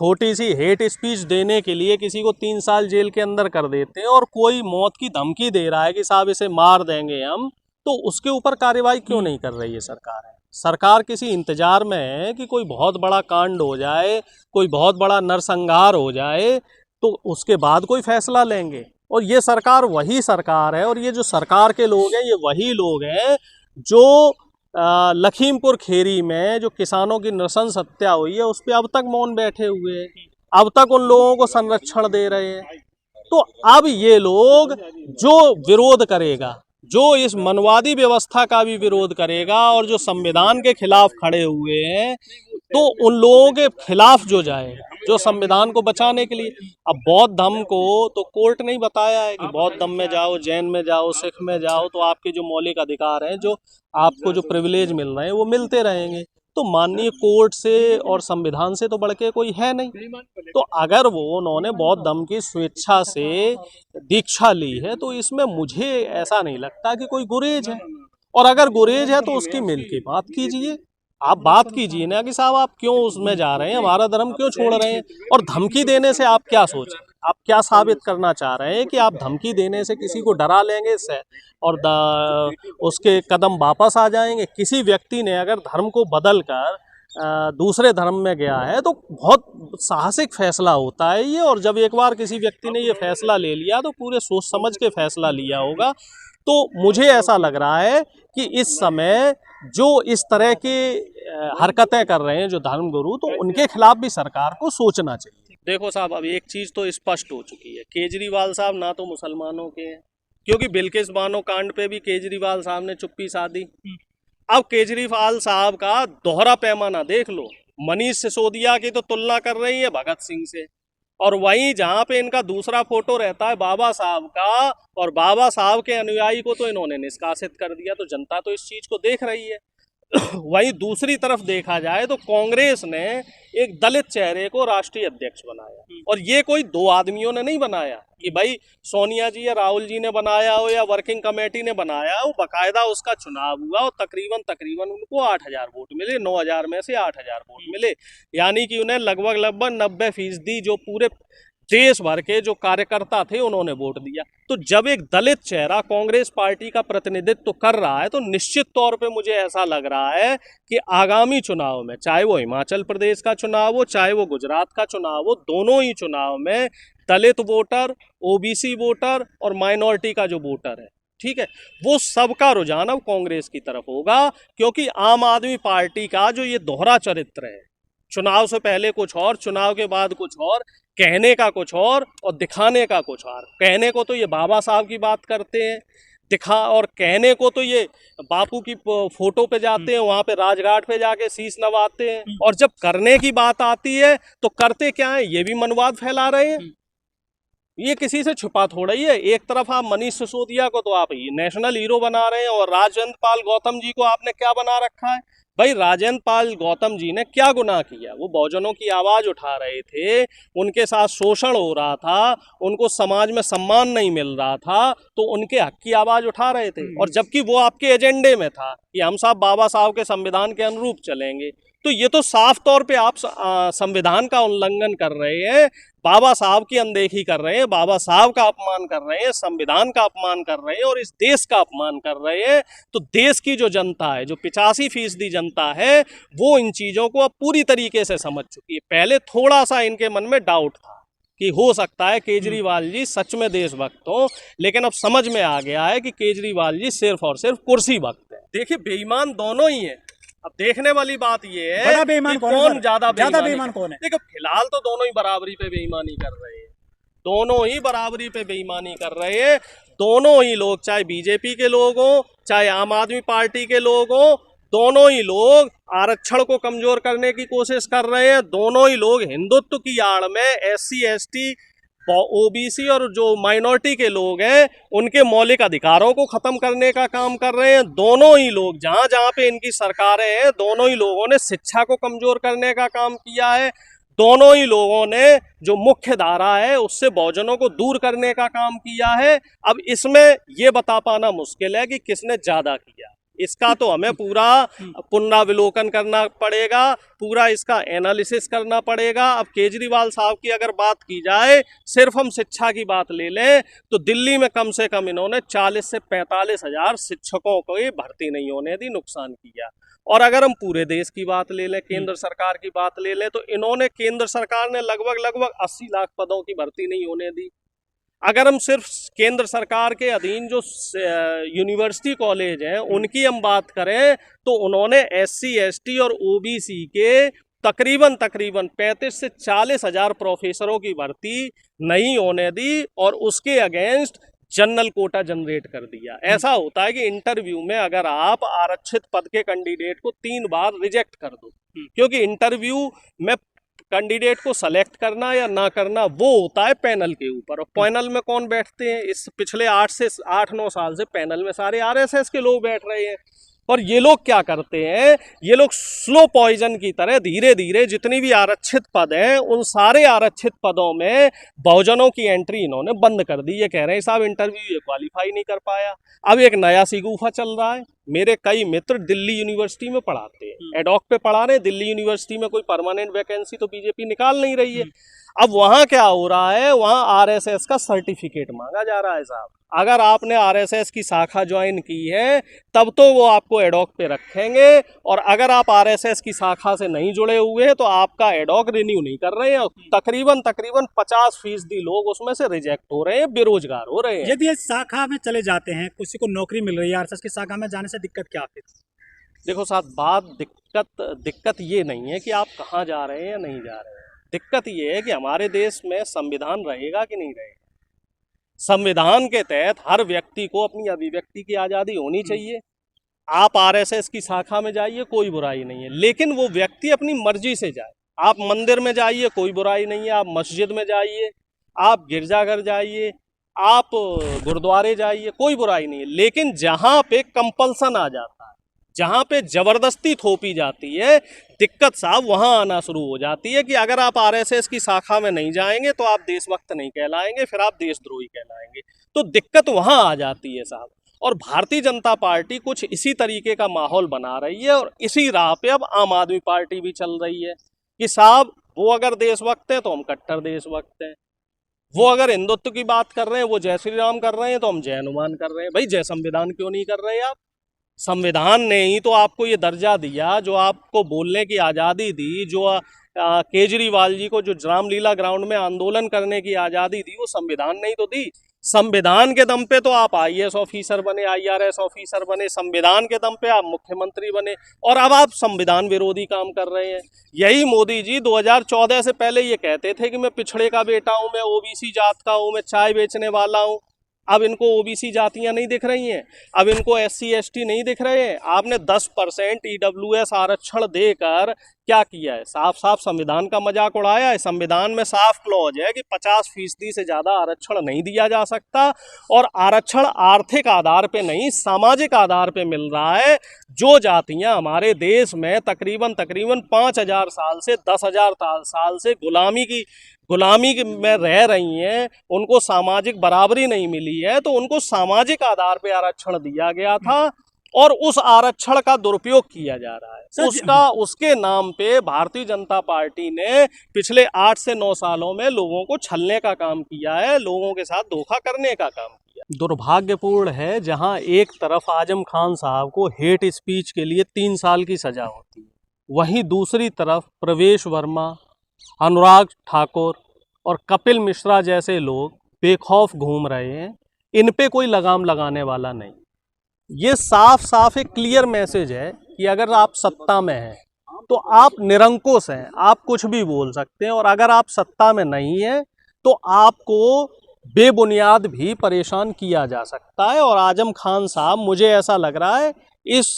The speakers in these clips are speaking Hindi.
छोटी सी हेट स्पीच देने के लिए किसी को 3 साल जेल के अंदर कर देते हैं और कोई मौत की धमकी दे रहा है कि साहब इसे मार देंगे हम, तो उसके ऊपर कार्रवाई क्यों नहीं कर रही है सरकार? सरकार किसी इंतजार में है कि कोई बहुत बड़ा कांड हो जाए, कोई बहुत बड़ा नरसंहार हो जाए, तो उसके बाद कोई फैसला लेंगे। और ये सरकार वही सरकार है, और ये जो सरकार के लोग हैं ये वही लोग हैं जो लखीमपुर खीरी में जो किसानों की नृशंस हत्या हुई है उस पर अब तक मौन बैठे हुए हैं, अब तक उन लोगों को संरक्षण दे रहे हैं। तो अब ये लोग जो विरोध करेगा, जो इस मनवादी व्यवस्था का भी विरोध करेगा और जो संविधान के खिलाफ खड़े हुए हैं, तो उन लोगों के खिलाफ जो जाए, जो संविधान को बचाने के लिए। अब बौद्ध धर्म को तो कोर्ट नहीं बताया है कि बौद्ध धर्म में जाओ, जैन में जाओ, सिख में जाओ तो आपके जो मौलिक अधिकार हैं, जो आपको जो प्रिविलेज मिल रहे हैं वो मिलते रहेंगे। तो माननीय कोर्ट से और संविधान से तो बढ़ के कोई है नहीं। तो अगर वो उन्होंने बौद्ध धर्म की स्वेच्छा से दीक्षा ली है तो इसमें मुझे ऐसा नहीं लगता कि कोई गुरेज है। और अगर गुरेज है तो उसकी मिल के बात कीजिए, आप बात कीजिए ना कि साहब आप क्यों उसमें जा रहे हैं, हमारा धर्म क्यों छोड़ रहे हैं। और धमकी देने से आप क्या सोच, आप क्या साबित करना चाह रहे हैं कि आप धमकी देने से किसी को डरा लेंगे से और उसके कदम वापस आ जाएंगे। किसी व्यक्ति ने अगर धर्म को बदल कर दूसरे धर्म में गया है तो बहुत साहसिक फैसला होता है ये, और जब एक बार किसी व्यक्ति ने ये फैसला ले लिया तो पूरे सोच समझ के फैसला लिया होगा। तो मुझे ऐसा लग रहा है कि इस समय जो इस तरह की हरकतें कर रहे हैं जो धर्मगुरु, तो उनके खिलाफ भी सरकार को सोचना चाहिए। देखो साहब, अब एक चीज़ तो स्पष्ट हो चुकी है, केजरीवाल साहब ना तो मुसलमानों के हैं, क्योंकि बिल्किस बानो कांड पे भी केजरीवाल साहब ने चुप्पी साधी। अब केजरीवाल साहब का दोहरा पैमाना देख लो, मनीष सिसोदिया की तो तुलना कर रही है भगत सिंह से, और वहीं जहां पे इनका दूसरा फोटो रहता है बाबा साहब का, और बाबा साहब के अनुयायी को तो इन्होंने निष्कासित कर दिया। तो जनता तो इस चीज को देख रही है। वहीं दूसरी तरफ देखा जाए तो कांग्रेस ने एक दलित चेहरे को राष्ट्रीय अध्यक्ष बनाया, और ये कोई दो आदमियों ने नहीं बनाया कि भाई सोनिया जी या राहुल जी ने बनाया हो या वर्किंग कमेटी ने बनाया हो। बाकायदा उसका चुनाव हुआ और तकरीबन उनको 8,000 वोट मिले, 9,000 में से 8,000 वोट मिले, यानी कि उन्हें लगभग 90% जो पूरे देश भर के जो कार्यकर्ता थे उन्होंने वोट दिया। तो जब एक दलित चेहरा कांग्रेस पार्टी का प्रतिनिधित्व कर रहा है तो निश्चित तौर पे मुझे ऐसा लग रहा है कि आगामी चुनाव में, चाहे वो हिमाचल प्रदेश का चुनाव हो, चाहे वो गुजरात का चुनाव हो, दोनों ही चुनाव में दलित वोटर, ओबीसी वोटर और माइनॉरिटी का जो वोटर है, ठीक है, वो सबका रुझान अब कांग्रेस की तरफ होगा। क्योंकि आम आदमी पार्टी का जो ये दोहरा चरित्र है, चुनाव से पहले कुछ और, चुनाव के बाद कुछ और, कहने का कुछ और दिखाने का कुछ और। कहने को तो ये बाबा साहब की बात करते हैं, और कहने को तो ये बापू की फोटो पे जाते हैं, वहां पे राजघाट पे जाके शीश नवाते हैं, और जब करने की बात आती है तो करते क्या है, ये भी मनवाद फैला रहे हैं। ये किसी से छुपा थोड़ा ही है। एक तरफ आप मनीष सिसोदिया को तो आप नेशनल हीरो बना रहे हैं, और राजेंद्र पाल गौतम जी को आपने क्या बना रखा है। भाई राजेंद्र पाल गौतम जी ने क्या गुनाह किया? वो बहुजनों की आवाज उठा रहे थे, उनके साथ शोषण हो रहा था, उनको समाज में सम्मान नहीं मिल रहा था, तो उनके हक की आवाज उठा रहे थे। और जबकि वो आपके एजेंडे में था कि हम साहब बाबा साहब के संविधान के अनुरूप चलेंगे। तो ये तो साफ तौर पे आप संविधान का उल्लंघन कर रहे हैं, बाबा साहब की अनदेखी कर रहे हैं, बाबा साहब का अपमान कर रहे हैं, संविधान का अपमान कर रहे हैं और इस देश का अपमान कर रहे हैं। तो देश की जो जनता है, जो 85% जनता है, वो इन चीज़ों को अब पूरी तरीके से समझ चुकी है। पहले थोड़ा सा इनके मन में डाउट था कि हो सकता है केजरीवाल जी सच में देशभक्त हो, लेकिन अब समझ में आ गया है कि केजरीवाल जी सिर्फ और सिर्फ कुर्सी भक्त है। देखिए, बेईमान दोनों ही हैं। अब देखने वाली बात ये है कि कौन ज्यादा बेईमान कौन है। देखो, फिलहाल तो दोनों ही बराबरी पे बेईमानी कर रहे हैं, दोनों ही बराबरी पे बेईमानी कर रहे हैं। दोनों ही लोग, चाहे बीजेपी के लोग हों, चाहे आम आदमी पार्टी के लोग हों, दोनों ही लोग आरक्षण को कमजोर करने की कोशिश कर रहे हैं। दोनों ही लोग हिंदुत्व की आड़ में SC ST ओबीसी और जो माइनॉरिटी के लोग हैं उनके मौलिक अधिकारों को खत्म करने का काम कर रहे हैं। दोनों ही लोग, जहां जहां पे इनकी सरकारें हैं, दोनों ही लोगों ने शिक्षा को कमजोर करने का काम किया है। दोनों ही लोगों ने जो मुख्य धारा है उससे बहुजनों को दूर करने का काम किया है। अब इसमें ये बता पाना मुश्किल है कि किसने ज्यादा किया। इसका तो हमें पूरा पुनरावलोकन करना पड़ेगा, पूरा इसका एनालिसिस करना पड़ेगा। अब केजरीवाल साहब की अगर बात की जाए, सिर्फ हम शिक्षा की बात ले लें तो दिल्ली में कम से कम इन्होंने 40 से 45 हजार शिक्षकों को ये भर्ती नहीं होने दी, नुकसान किया। और अगर हम पूरे देश की बात ले लें, केंद्र सरकार की बात ले लें, तो इन्होंने, केंद्र सरकार ने लगभग 80 लाख पदों की भर्ती नहीं होने दी। अगर हम सिर्फ केंद्र सरकार के अधीन जो यूनिवर्सिटी कॉलेज हैं उनकी हम बात करें तो उन्होंने SC ST और OBC के तकरीबन 35 से 40 हजार प्रोफेसरों की भर्ती नहीं होने दी और उसके अगेंस्ट जनरल कोटा जनरेट कर दिया। ऐसा होता है कि इंटरव्यू में अगर आप आरक्षित पद के कैंडिडेट को 3 बार रिजेक्ट कर दो, क्योंकि इंटरव्यू में कैंडिडेट को सेलेक्ट करना या ना करना वो होता है पैनल के ऊपर। और पैनल में कौन बैठते हैं? इस पिछले 8-9 साल से पैनल में सारे RSS के लोग बैठ रहे हैं। और ये लोग क्या करते हैं, ये लोग स्लो पॉइजन की तरह धीरे धीरे जितनी भी आरक्षित पद हैं उन सारे आरक्षित पदों में बहुजनों की एंट्री इन्होंने बंद कर दी। ये कह रहे हैं साहब इंटरव्यू ये क्वालिफाई नहीं कर पाया। अब एक नया सिगूफा चल रहा है। मेरे कई मित्र दिल्ली यूनिवर्सिटी में पढ़ाते हैं, एडॉक पे पढ़ा रहे हैं। दिल्ली यूनिवर्सिटी में कोई परमानेंट वैकेंसी तो बीजेपी निकाल नहीं रही है। अब वहाँ क्या हो रहा है, वहाँ RSS का सर्टिफिकेट मांगा जा रहा है। साहब अगर आपने RSS की शाखा ज्वाइन की है तब तो वो आपको एडॉक पे रखेंगे, और अगर आप RSS की शाखा से नहीं जुड़े हुए हैं तो आपका एडॉक रिन्यू नहीं कर रहे हैं। तकरीबन 50% लोग उसमें से रिजेक्ट हो रहे हैं, बेरोजगार हो रहे हैं। यदि इस शाखा में चले जाते हैं, किसी को नौकरी मिल रही है RSS की शाखा में जाने से, दिक्कत क्या फिर? देखो साहब, बात दिक्कत ये नहीं है कि आप कहाँ जा रहे हैं या नहीं जा रहे हैं। दिक्कत ये है कि हमारे देश में संविधान रहेगा कि नहीं रहेगा। संविधान के तहत हर व्यक्ति को अपनी अभिव्यक्ति की आज़ादी होनी चाहिए। आप RSS की शाखा में जाइए, कोई बुराई नहीं है, लेकिन वो व्यक्ति अपनी मर्जी से जाए। आप मंदिर में जाइए, कोई बुराई नहीं है, आप मस्जिद में जाइए, आप गिरजाघर जाइए, आप गुरुद्वारे जाइए, कोई बुराई नहीं है। लेकिन जहाँ पे कंपल्सन आ जाता है, जहाँ पे जबरदस्ती थोपी जाती है, दिक्कत साहब वहाँ आना शुरू हो जाती है कि अगर आप RSS की शाखा में नहीं जाएंगे तो आप देशभक्त नहीं कहलाएंगे, फिर आप देशद्रोही कहलाएंगे। तो दिक्कत वहाँ आ जाती है साहब। और भारतीय जनता पार्टी कुछ इसी तरीके का माहौल बना रही है, और इसी राह पे अब आम आदमी पार्टी भी चल रही है कि साहब वो अगर देशभक्त हैं तो हम कट्टर देशभक्त हैं, वो अगर हिंदुत्व की बात कर रहे हैं, वो जय श्री राम कर रहे हैं तो हम जय हनुमान कर रहे हैं। भाई जय संविधान क्यों नहीं कर रहे आप? संविधान ने ही तो आपको ये दर्जा दिया, जो आपको बोलने की आज़ादी दी, जो केजरीवाल जी को जो रामलीला ग्राउंड में आंदोलन करने की आज़ादी दी, वो संविधान ने ही तो दी। संविधान के दम पे तो आप IAS ऑफिसर बने, IRS ऑफिसर बने, संविधान के दम पे आप मुख्यमंत्री बने, और अब आप संविधान विरोधी काम कर रहे हैं। यही मोदी जी 2014 से पहले ये कहते थे कि मैं पिछड़े का बेटा हूँ, मैं OBC जात का हूँ, मैं चाय बेचने वाला हूँ। अब इनको OBC जातियां नहीं दिख रही हैं, अब इनको SC ST नहीं दिख रहे हैं। आपने 10% EWS आरक्षण देकर क्या किया है? साफ साफ संविधान का मजाक उड़ाया है। संविधान में साफ क्लॉज है कि 50% से ज़्यादा आरक्षण नहीं दिया जा सकता, और आरक्षण आर्थिक आधार पे नहीं, सामाजिक आधार पे मिल रहा है। जो जातियां हमारे देश में तकरीबन 5000 साल से 10,000 साल से गुलामी में रह रही हैं, उनको सामाजिक बराबरी नहीं मिली है, तो उनको सामाजिक आधार पे आरक्षण दिया गया था, और उस आरक्षण का दुरुपयोग किया जा रहा है। उसके नाम पे भारतीय जनता पार्टी ने पिछले 8 से 9 सालों में लोगों को छलने का काम किया है, लोगों के साथ धोखा करने का काम किया। दुर्भाग्यपूर्ण है, जहां एक तरफ आजम खान साहब को हेट स्पीच के लिए 3 साल की सजा होती है, वहीं दूसरी तरफ प्रवेश वर्मा, अनुराग ठाकुर और कपिल मिश्रा जैसे लोग बेखौफ घूम रहे हैं। इन पे कोई लगाम लगाने वाला नहीं। ये साफ साफ एक क्लियर मैसेज है कि अगर आप सत्ता में हैं तो आप निरंकुश हैं, आप कुछ भी बोल सकते हैं, और अगर आप सत्ता में नहीं हैं तो आपको बेबुनियाद भी परेशान किया जा सकता है। और आजम खान साहब, मुझे ऐसा लग रहा है इस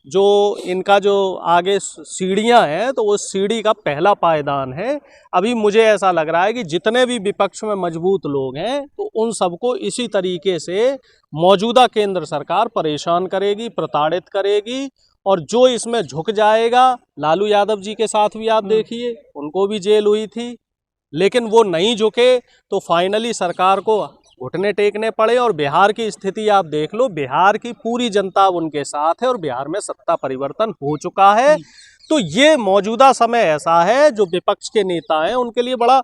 जो इनका जो आगे सीढ़ियां हैं तो वो सीढ़ी का पहला पायदान है। अभी मुझे ऐसा लग रहा है कि जितने भी विपक्ष में मजबूत लोग हैं तो उन सबको इसी तरीके से मौजूदा केंद्र सरकार परेशान करेगी, प्रताड़ित करेगी, और जो इसमें झुक जाएगा, लालू यादव जी के साथ भी आप देखिए, उनको भी जेल हुई थी, लेकिन वो नहीं झुके तो फाइनली सरकार को घुटने टेकने पड़े। और बिहार की स्थिति आप देख लो, बिहार की पूरी जनता उनके साथ है और बिहार में सत्ता परिवर्तन हो चुका है। तो ये मौजूदा समय ऐसा है जो विपक्ष के नेता हैं उनके लिए बड़ा,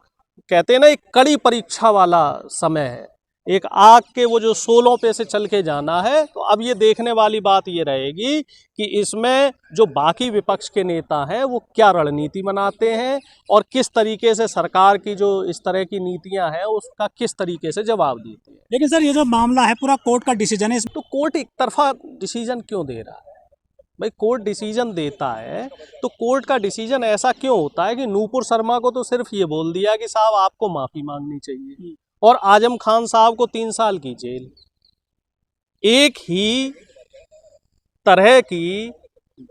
कहते हैं ना, एक कड़ी परीक्षा वाला समय है। एक आग के वो जो शोलों पे से चल के जाना है। तो अब ये देखने वाली बात ये रहेगी कि इसमें जो बाकी विपक्ष के नेता हैं वो क्या रणनीति बनाते हैं और किस तरीके से सरकार की जो इस तरह की नीतियां हैं उसका किस तरीके से जवाब देती है। लेकिन सर, ये जो मामला है पूरा कोर्ट का डिसीजन है, तो कोर्ट एक तरफा डिसीजन क्यों दे रहा है? भाई कोर्ट डिसीजन देता है तो कोर्ट का डिसीजन ऐसा क्यों होता है कि नूपुर शर्मा को तो सिर्फ ये बोल दिया कि साहब आपको माफी मांगनी चाहिए और आजम खान साहब को 3 साल की जेल। एक ही तरह की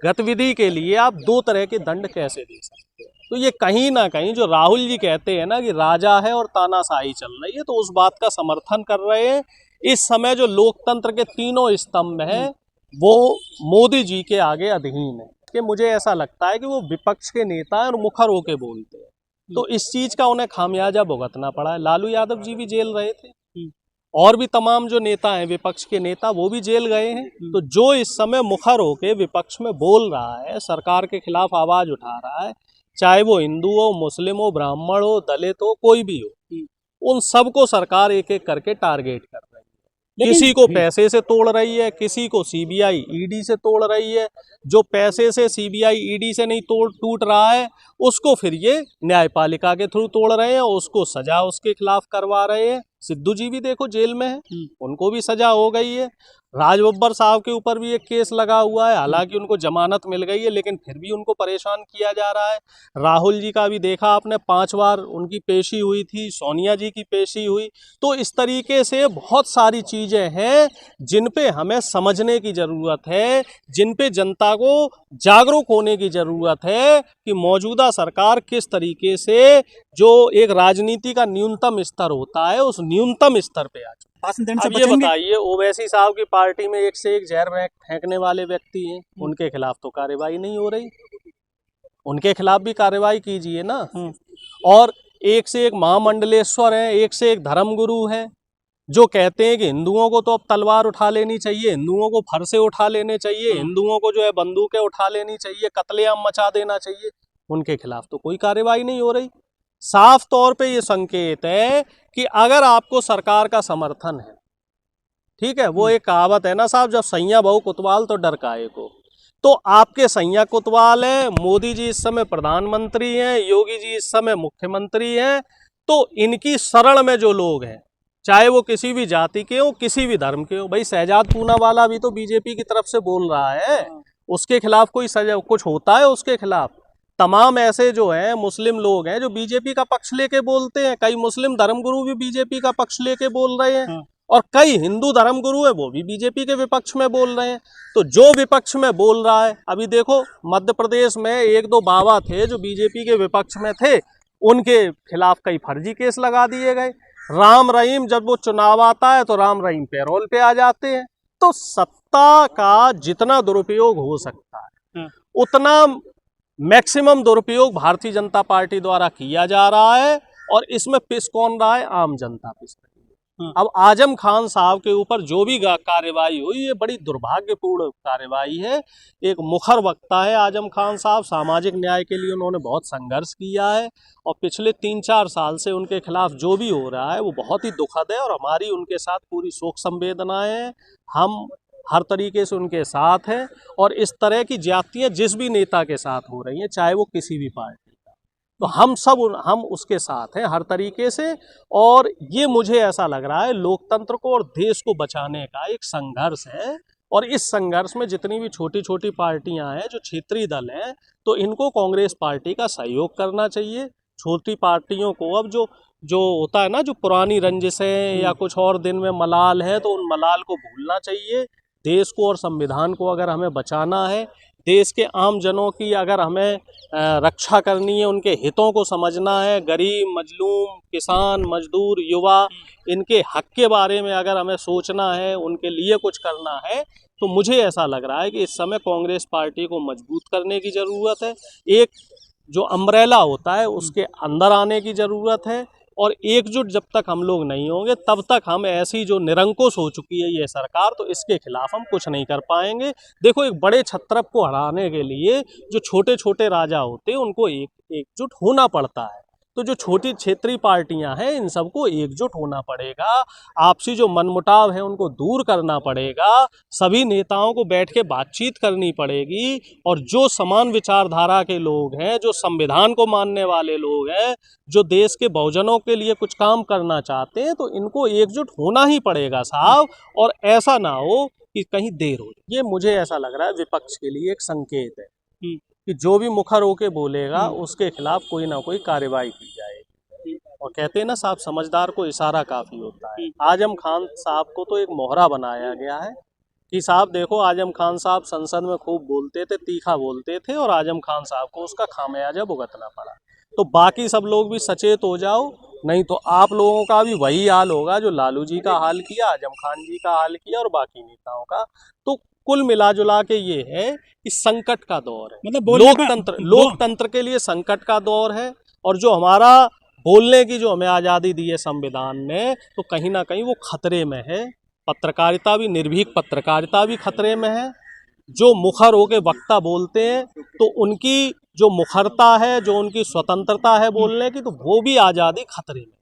गतिविधि के लिए आप 2 तरह के दंड कैसे दे सकते हैं? तो ये कहीं ना कहीं जो राहुल जी कहते हैं ना कि राजा है और तानाशाही चल रही है, तो उस बात का समर्थन कर रहे हैं। इस समय जो लोकतंत्र के तीनों स्तंभ हैं वो मोदी जी के आगे अधीन है। कि मुझे ऐसा लगता है कि वो विपक्ष के नेता हैं और मुखर होके बोलते हैं, तो इस चीज का उन्हें खामियाजा भुगतना पड़ा है। लालू यादव जी भी जेल रहे थे और भी तमाम जो नेता हैं विपक्ष के नेता वो भी जेल गए हैं। तो जो इस समय मुखर होके विपक्ष में बोल रहा है, सरकार के खिलाफ आवाज उठा रहा है, चाहे वो हिंदू हो, मुस्लिम हो, ब्राह्मण हो, दलित हो, कोई भी हो, उन सबको सरकार एक एक करके टारगेट कर रही है। किसी को पैसे से तोड़ रही है, किसी को सीबीआई ईडी से तोड़ रही है। जो पैसे से सीबीआई ईडी से नहीं टूट रहा है उसको फिर ये न्यायपालिका के थ्रू तोड़ रहे हैं, उसको सजा उसके खिलाफ करवा रहे हैं। सिद्धू जी भी देखो जेल में है, उनको भी सजा हो गई है। राज बब्बर साहब के ऊपर भी एक केस लगा हुआ है, हालांकि उनको जमानत मिल गई है लेकिन फिर भी उनको परेशान किया जा रहा है। राहुल जी का भी देखा आपने, 5 बार उनकी पेशी हुई थी, सोनिया जी की पेशी हुई। तो इस तरीके से बहुत सारी चीजें हैं जिन पे हमें समझने की जरूरत है, जिन पे जनता को जागरूक होने की जरूरत है कि मौजूदा सरकार किस तरीके से जो एक राजनीति का न्यूनतम स्तर होता है उस न्यूनतम स्तर पे आ चुका है। अब ये बताइए, ओवैसी साहब की पार्टी में एक से एक जहर फेंकने वाले व्यक्ति हैं, उनके खिलाफ तो कार्रवाई नहीं हो रही। उनके खिलाफ भी कार्रवाई कीजिए ना। और एक से एक महामंडलेश्वर हैं, एक से एक धर्मगुरु हैं जो कहते हैं कि हिंदुओं को तो अब तलवार उठा लेनी चाहिए, हिंदुओं को फरसे उठा लेने चाहिए, हिंदुओं को जो है बंदूकें उठा लेनी चाहिए, कत्लेआम मचा देना चाहिए। उनके खिलाफ तो कोई कार्रवाई नहीं हो रही। साफ तौर पे ये संकेत है कि अगर आपको सरकार का समर्थन है, ठीक है, वो एक कहावत है ना साहब, जब सैया बहु कुतवाल तो डर काहे को। तो आपके सैया कुतवाल हैं, मोदी जी इस समय प्रधानमंत्री हैं, योगी जी इस समय मुख्यमंत्री हैं। तो इनकी शरण में जो लोग हैं, चाहे वो किसी भी जाति के हो, किसी भी धर्म के हो, भाई शहजाद पूनावाला भी तो बीजेपी की तरफ से बोल रहा है, उसके खिलाफ कोई सजा कुछ होता है उसके खिलाफ? तमाम ऐसे जो हैं मुस्लिम लोग हैं जो बीजेपी का पक्ष लेके बोलते हैं, कई मुस्लिम धर्मगुरु भी बीजेपी का पक्ष लेके बोल रहे हैं और कई हिंदू धर्मगुरु हैं वो भी बीजेपी के विपक्ष में बोल रहे हैं। तो जो विपक्ष में बोल रहा है, अभी देखो मध्य प्रदेश में 1-2 बाबा थे जो बीजेपी के विपक्ष में थे, उनके खिलाफ कई फर्जी केस लगा दिए गए। राम रहीम, जब वो चुनाव आता है तो राम रहीम पैरोल पे आ जाते हैं। तो सत्ता का जितना दुरुपयोग हो सकता है उतना मैक्सिमम दुरुपयोग भारतीय जनता पार्टी द्वारा किया जा रहा है और इसमें पिस कौन रहा है? आम जनता पिस रही है। अब आजम खान साहब के ऊपर जो भी कार्रवाई हुई ये बड़ी दुर्भाग्यपूर्ण कार्रवाई है। एक मुखर वक्ता है आजम खान साहब, सामाजिक न्याय के लिए उन्होंने बहुत संघर्ष किया है और पिछले 3-4 साल से उनके खिलाफ जो भी हो रहा है वो बहुत ही दुखद है और हमारी उनके साथ पूरी शोक संवेदनाएं हैं। हम हर तरीके से उनके साथ हैं और इस तरह की ज्यादतियां जिस भी नेता के साथ हो रही हैं, चाहे वो किसी भी पार्टी का, तो हम उसके साथ हैं हर तरीके से। और ये मुझे ऐसा लग रहा है लोकतंत्र को और देश को बचाने का एक संघर्ष है और इस संघर्ष में जितनी भी छोटी छोटी पार्टियां हैं, जो क्षेत्रीय दल हैं, तो इनको कांग्रेस पार्टी का सहयोग करना चाहिए। छोटी पार्टियों को अब जो होता है ना, जो पुरानी रंजिशें या कुछ और दिन में मलाल है, तो उन मलाल को भूलना चाहिए। देश को और संविधान को अगर हमें बचाना है, देश के आम जनों की अगर हमें रक्षा करनी है, उनके हितों को समझना है, गरीब, मजलूम, किसान, मजदूर, युवा, इनके हक के बारे में अगर हमें सोचना है, उनके लिए कुछ करना है, तो मुझे ऐसा लग रहा है कि इस समय कांग्रेस पार्टी को मजबूत करने की ज़रूरत है। एक जो अम्ब्रेला होता है उसके अंदर आने की ज़रूरत है। और एकजुट जब तक हम लोग नहीं होंगे तब तक हम ऐसी जो निरंकुश हो चुकी है ये सरकार, तो इसके खिलाफ हम कुछ नहीं कर पाएंगे। देखो, एक बड़े छत्रप को हराने के लिए जो छोटे छोटे राजा होते हैं उनको एकजुट होना पड़ता है। तो जो छोटी क्षेत्रीय पार्टियां हैं इन सबको एकजुट होना पड़ेगा, आपसी जो मनमुटाव है उनको दूर करना पड़ेगा, सभी नेताओं को बैठ के बातचीत करनी पड़ेगी, और जो समान विचारधारा के लोग हैं, जो संविधान को मानने वाले लोग हैं, जो देश के बहुजनों के लिए कुछ काम करना चाहते हैं, तो इनको एकजुट होना ही पड़ेगा साहब। और ऐसा ना हो कि कहीं देर हो। ये मुझे ऐसा लग रहा है विपक्ष के लिए एक संकेत है कि जो भी मुखर होके बोलेगा उसके खिलाफ कोई ना कोई कार्रवाई की जाएगी। और कहते हैं ना साहब, समझदार को इशारा काफी होता है। आजम खान साहब को तो एक मोहरा बनाया गया है कि साहब देखो, आजम खान साहब संसद में खूब बोलते थे, तीखा बोलते थे, और आजम खान साहब को उसका खामियाजा भुगतना पड़ा। तो बाकी सब लोग भी सचेत हो जाओ, नहीं तो आप लोगों का भी वही हाल होगा जो लालू जी का हाल किया, आजम खान जी का हाल किया और बाकी नेताओं का। तो कुल मिला जुला के ये है कि संकट का दौर है, मतलब लोकतंत्र के लिए संकट का दौर है। और जो हमारा बोलने की जो हमें आज़ादी दी है संविधान ने, तो कहीं ना कहीं वो खतरे में है। पत्रकारिता भी, निर्भीक पत्रकारिता भी खतरे में है। जो मुखर होके वक्ता बोलते हैं तो उनकी जो मुखरता है, जो उनकी स्वतंत्रता है बोलने की, तो वो भी आज़ादी खतरे में।